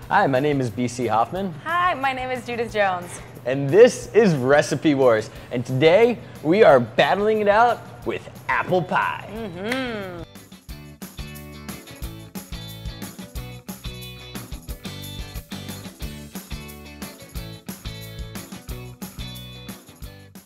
Hi, my name is BC Hoffman. Hi, my name is Judith Jones. And this is Recipe Wars. And today we are battling it out with apple pie.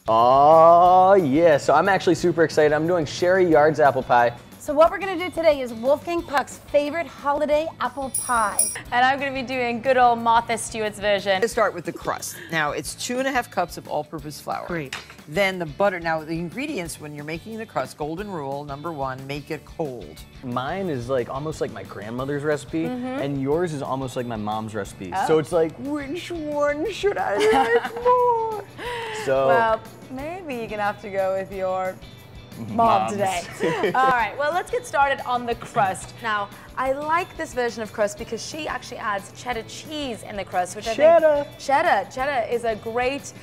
Oh yeah, so I'm actually super excited. I'm doing Sherry Yard's apple pie. So what we're gonna do today is Wolfgang Puck's favorite holiday apple pie. And I'm gonna be doing good old Martha Stewart's version. Let's start with the crust. Now, it's 2½ cups of all-purpose flour. Great. Then the butter. Now, the ingredients when you're making the crust, golden rule, #1, make it cold. Mine is like almost like my grandmother's recipe, and yours is almost like my mom's recipe. So it's like, which one should I like more? So, Well, maybe you're gonna have to go with your mom today. All right, well, let's get started on the crust. Now, I like this version of crust because she actually adds cheddar cheese in the crust, which I think cheddar is a great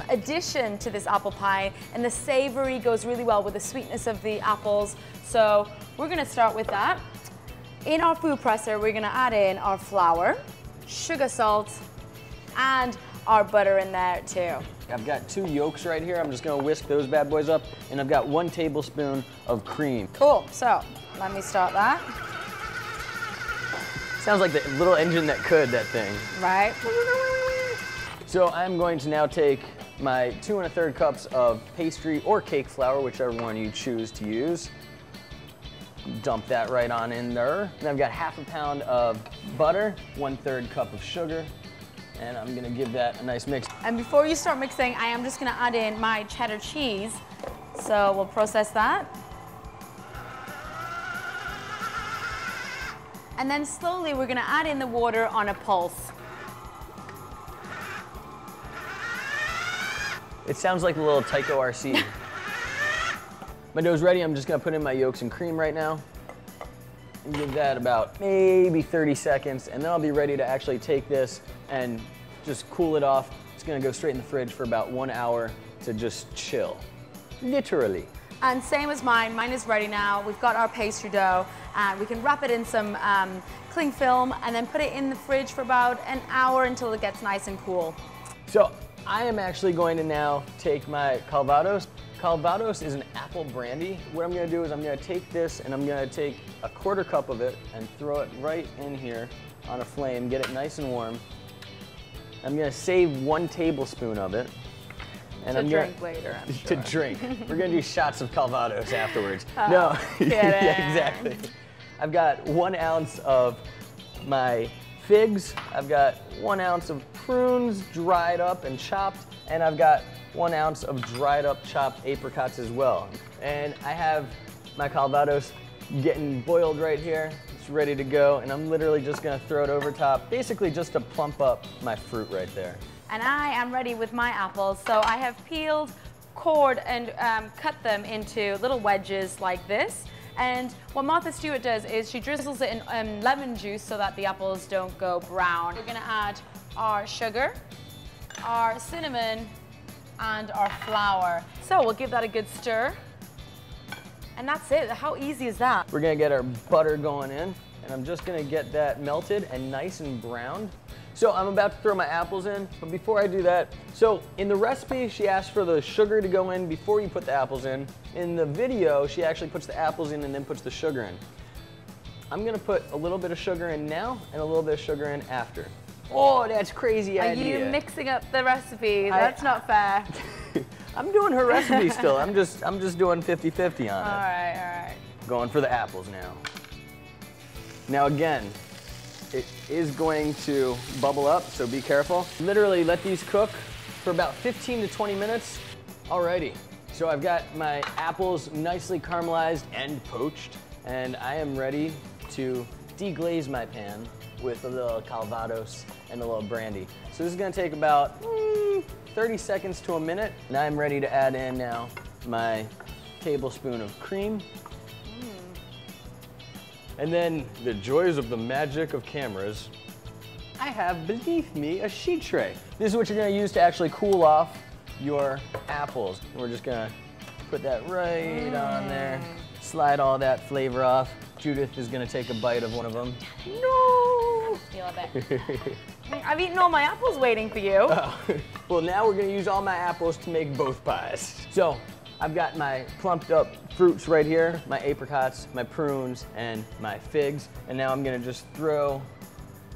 addition to this apple pie, and the savory goes really well with the sweetness of the apples. So we're gonna start with that. In our food presser, we're gonna add in our flour, sugar, salt, and our butter in there too. I've got 2 yolks right here. I'm just gonna whisk those bad boys up, and I've got 1 tablespoon of cream. Cool, so let me start that. Sounds like the little engine that could, that thing. Right. So I'm going to now take my 2 1/3 cups of pastry or cake flour, whichever one you choose to use. Dump that right on in there. Then I've got 1/2 pound of butter, 1/3 cup of sugar, and I'm gonna give that a nice mix. And before you start mixing, I am just gonna add in my cheddar cheese. So we'll process that. And then slowly we're gonna add in the water on a pulse. It sounds like a little Tycho RC. My dough's ready. I'm just gonna put in my yolks and cream right now. And give that about maybe 30 seconds, and then I'll be ready to actually take this and just cool it off. It's gonna go straight in the fridge for about 1 hour to just chill, literally. And same as mine is ready now. We've got our pastry dough, and we can wrap it in some cling film and then put it in the fridge for about an hour until it gets nice and cool. So I am actually going to now take my Calvados. Calvados is an apple brandy. What I'm gonna do is I'm gonna take this and I'm gonna take a 1/4 cup of it and throw it right in here on a flame, get it nice and warm. I'm gonna save 1 tablespoon of it. And To I'm drink gonna, later, I'm sure. To drink. We're gonna do shots of Calvados afterwards. Oh, no, kidding. yeah, exactly. I've got 1 ounce of my figs. I've got 1 ounce of prunes dried up and chopped, and I've got 1 ounce of dried up chopped apricots as well. And I have my Calvados getting boiled right here. It's ready to go, and I'm literally just gonna throw it over top, basically just to plump up my fruit right there. And I am ready with my apples. So I have peeled, cored, and cut them into little wedges like this. And what Martha Stewart does is she drizzles it in lemon juice so that the apples don't go brown. We're gonna add our sugar, our cinnamon, and our flour. So we'll give that a good stir. And that's it. How easy is that? We're gonna get our butter going in, and I'm just gonna get that melted and nice and browned. So I'm about to throw my apples in, but before I do that, so in the recipe, she asked for the sugar to go in before you put the apples in. In the video, she actually puts the apples in and then puts the sugar in. I'm gonna put a little bit of sugar in now and a little bit of sugar in after. Oh, that's crazy idea. Are you mixing up the recipe? That's not fair. I'm doing her recipe still. I'm just doing 50-50 on it. All right. Going for the apples now. Now again, it is going to bubble up, so be careful. Literally let these cook for about 15 to 20 minutes. Alrighty, so I've got my apples nicely caramelized and poached, and I am ready to deglaze my pan with a little Calvados and a little brandy. So this is gonna take about 30 seconds to a minute. And I'm ready to add in now my tablespoon of cream. And then the joys of the magic of cameras. I have beneath me a sheet tray. This is what you're gonna use to actually cool off your apples. And we're just gonna put that right on there. Slide all that flavor off. Judith is gonna take a bite of one of them. No! mouthfeel of it. I've eaten all my apples waiting for you. Oh. Well, now we're gonna use all my apples to make both pies. So, I've got my plumped up fruits right here, my apricots, my prunes, and my figs. And now I'm gonna just throw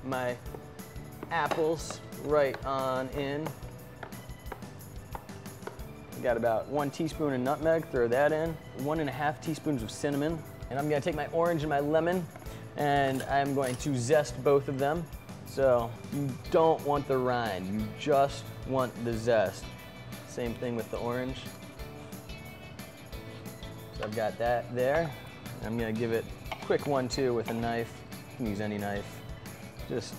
my apples right on in. Got about 1 teaspoon of nutmeg, throw that in. 1.5 teaspoons of cinnamon. And I'm gonna take my orange and my lemon, and I'm going to zest both of them. So you don't want the rind, you just want the zest. Same thing with the orange. So I've got that there. I'm gonna give it a quick 1-2 with a knife. You can use any knife. Just,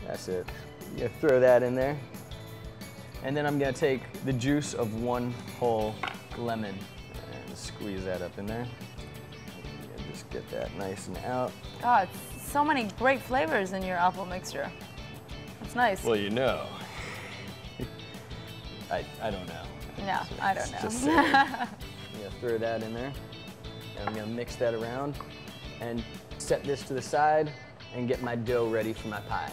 that's it. You gotta throw that in there. And then I'm gonna take the juice of 1 whole lemon and squeeze that up in there. And just get that nice and out. God, so many great flavors in your apple mixture. That's nice. Well, you know. I don't know. No, I don't know. Just saying. I'm gonna throw that in there. And I'm gonna mix that around and set this to the side and get my dough ready for my pie.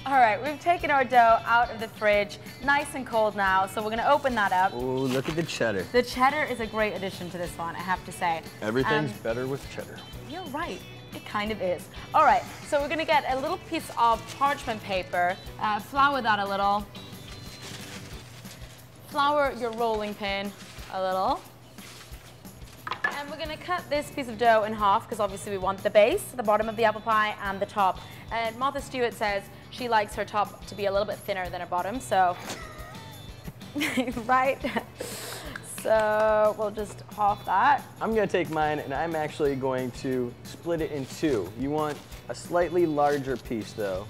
All right, we've taken our dough out of the fridge, nice and cold now, so we're gonna open that up. Oh, look at the cheddar. The cheddar is a great addition to this one, I have to say. Everything's better with cheddar. You're right, it kind of is. All right, so we're gonna get a little piece of parchment paper, flour that a little, flour your rolling pin a little, and we're gonna cut this piece of dough in half because obviously we want the base, the bottom of the apple pie, and the top. And Martha Stewart says she likes her top to be a little bit thinner than her bottom, so, right? So we'll just half that. I'm gonna take mine and I'm actually going to split it in 2. You want a slightly larger piece though.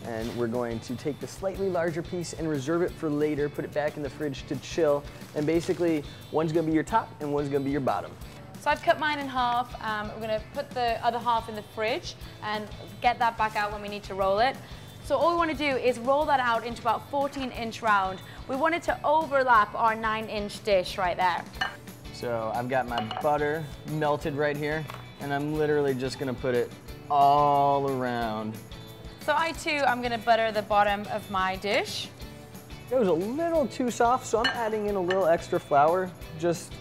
And we're going to take the slightly larger piece and reserve it for later, put it back in the fridge to chill. And basically, one's gonna be your top and one's gonna be your bottom. So I've cut mine in half. We're gonna put the other half in the fridge and get that back out when we need to roll it. So all we wanna do is roll that out into about 14-inch round. We want it to overlap our 9-inch dish right there. So I've got my butter melted right here, and I'm literally just gonna put it all around. So I too, I'm gonna butter the bottom of my dish. It was a little too soft, so I'm adding in a little extra flour, just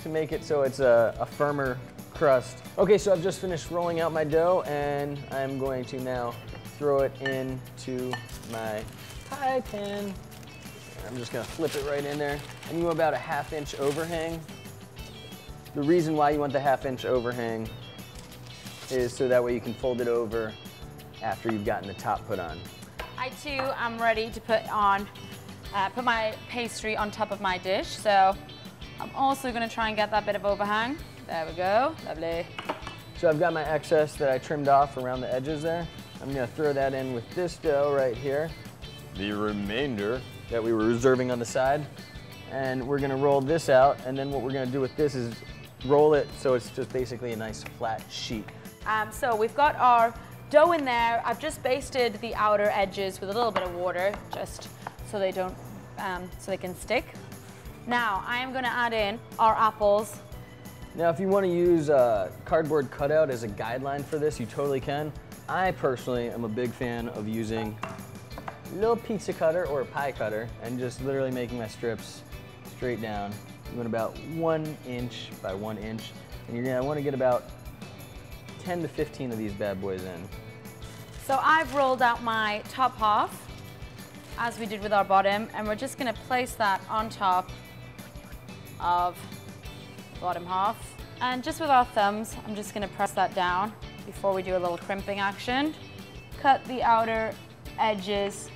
to make it so it's a firmer crust. Okay, so I've just finished rolling out my dough, and I'm going to now throw it into my pie pan. I'm just gonna flip it right in there. And you want about a 1/2-inch overhang. The reason why you want the 1/2-inch overhang is so that way you can fold it over after you've gotten the top put on. I too am ready to put my pastry on top of my dish. So I'm also gonna try and get that bit of overhang. There we go, lovely. So I've got my excess that I trimmed off around the edges there. I'm gonna throw that in with this dough right here. The remainder that we were reserving on the side. And we're gonna roll this out, and then what we're gonna do with this is roll it so it's just basically a nice flat sheet. So we've got our dough in there. I've just basted the outer edges with a little bit of water, just so they don't, so they can stick. Now I am gonna add in our apples. Now if you wanna use a cardboard cutout as a guideline for this, you totally can. I personally am a big fan of using a little pizza cutter or a pie cutter and just literally making my strips straight down. You want about 1 inch by 1 inch, and you're gonna wanna get about 10 to 15 of these bad boys in. So I've rolled out my top half, as we did with our bottom, and we're just gonna place that on top of the bottom half. And just with our thumbs, I'm just gonna press that down before we do a little crimping action. Cut the outer edges.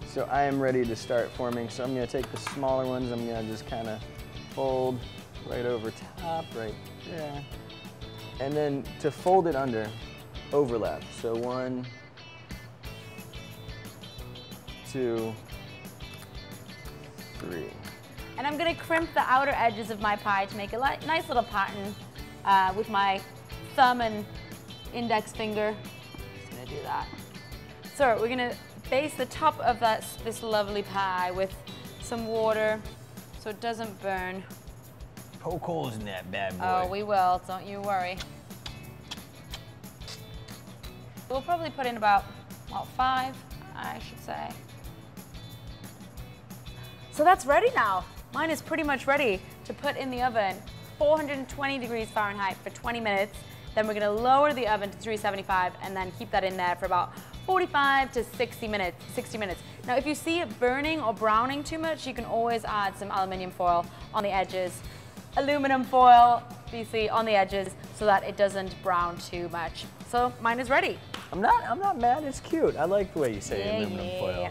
So I am ready to start forming, so I'm gonna take the smaller ones, I'm gonna just kinda fold right over top, right there. And then to fold it under, overlap. So 1, 2, 3. And I'm gonna crimp the outer edges of my pie to make a nice little pattern with my thumb and index finger. Just gonna do that. So we're gonna base the top of this lovely pie with some water so it doesn't burn. Poke holes in that bad boy. Oh, we will, don't you worry. We'll probably put in about, well, 5, I should say. So that's ready now. Mine is pretty much ready to put in the oven, 420 degrees Fahrenheit for 20 minutes. Then we're gonna lower the oven to 375 and then keep that in there for about 45 to 60 minutes. Now, if you see it burning or browning too much, you can always add some aluminum foil on the edges. Aluminum foil, BC, on the edges so that it doesn't brown too much. So mine is ready. I'm not mad, it's cute. I like the way you say aluminum foil.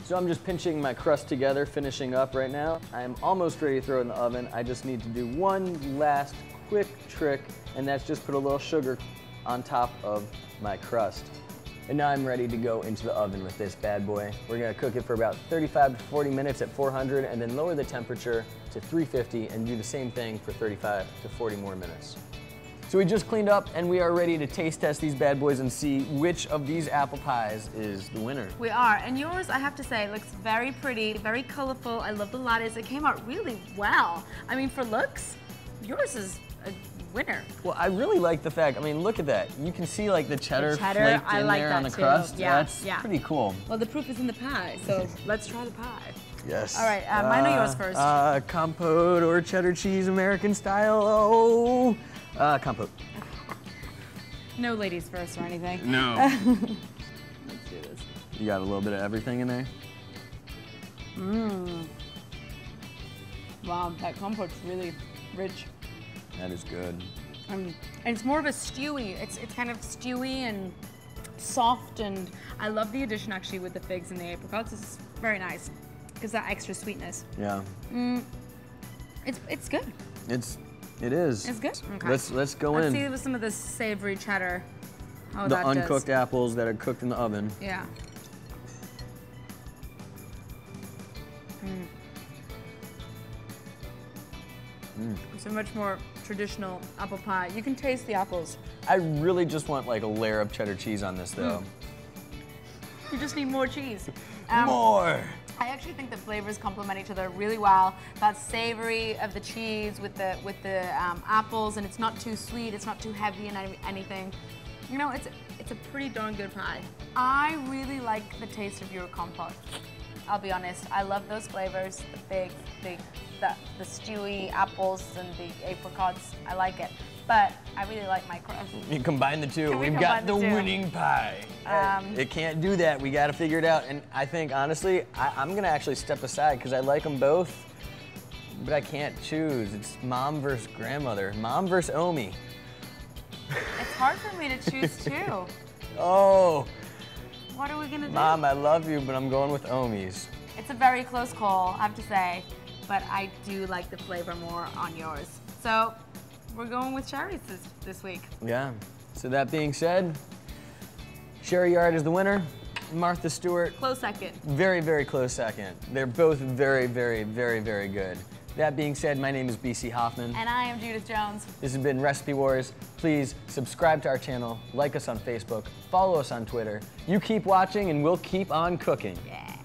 So I'm just pinching my crust together, finishing up right now. I am almost ready to throw it in the oven. I just need to do one last quick trick, and that's just put a little sugar on top of my crust. And now I'm ready to go into the oven with this bad boy. We're gonna cook it for about 35 to 40 minutes at 400 and then lower the temperature to 350 and do the same thing for 35 to 40 more minutes. So we just cleaned up and we are ready to taste test these bad boys and see which of these apple pies is the winner. We are, and yours, I have to say, looks very pretty, very colorful. I love the lattice. It came out really well. I mean, for looks, yours is a winner. Well, I really like the fact, I mean, look at that. You can see like the cheddar flaked in there on the crust. Yeah, That's pretty cool. Well, the proof is in the pie, so let's try the pie. Yes. All right, mine or yours first? Compote or cheddar cheese, American style. Oh, compote. No ladies first or anything. No. Let's do this. You got a little bit of everything in there? Mmm. Wow, that compote's really rich. That is good. And it's more of a stewy. It's kind of stewy and soft, and I love the addition actually with the figs and the apricots. It's very nice. Gives that extra sweetness. Yeah. It's good. It is. It's good. Okay. Let's go in. Let's see with some of this savory cheddar. How the that uncooked does. apples that are cooked in the oven. Yeah. It's a much more traditional apple pie. You can taste the apples. I really just want like a layer of cheddar cheese on this though. You just need more cheese. More! I actually think the flavors complement each other really well. That savory of the cheese with the apples, and it's not too sweet, it's not too heavy and anything. You know, it's a pretty darn good pie. I really like the taste of your compote. I'll be honest, I love those flavors, the figs, the stewy apples and the apricots. I like it, but I really like my crust. You combine the two. We've got the winning pie. It can't do that. We got to figure it out. And I think, honestly, I'm going to actually step aside because I like them both, but I can't choose. It's mom versus grandmother. Mom versus Omi. It's hard for me to choose too. Oh. What are we going to do? Mom, I love you, but I'm going with Omi's. It's a very close call, I have to say, but I do like the flavor more on yours. So we're going with cherries this week. Yeah. So that being said, Sherry Yard is the winner. Martha Stewart. Close second. Very, very close second. They're both very, very, very, very good. That being said, my name is BC Hoffman. And I am Judith Jones. This has been Recipe Wars. Please subscribe to our channel, like us on Facebook, follow us on Twitter. You keep watching and we'll keep on cooking. Yeah.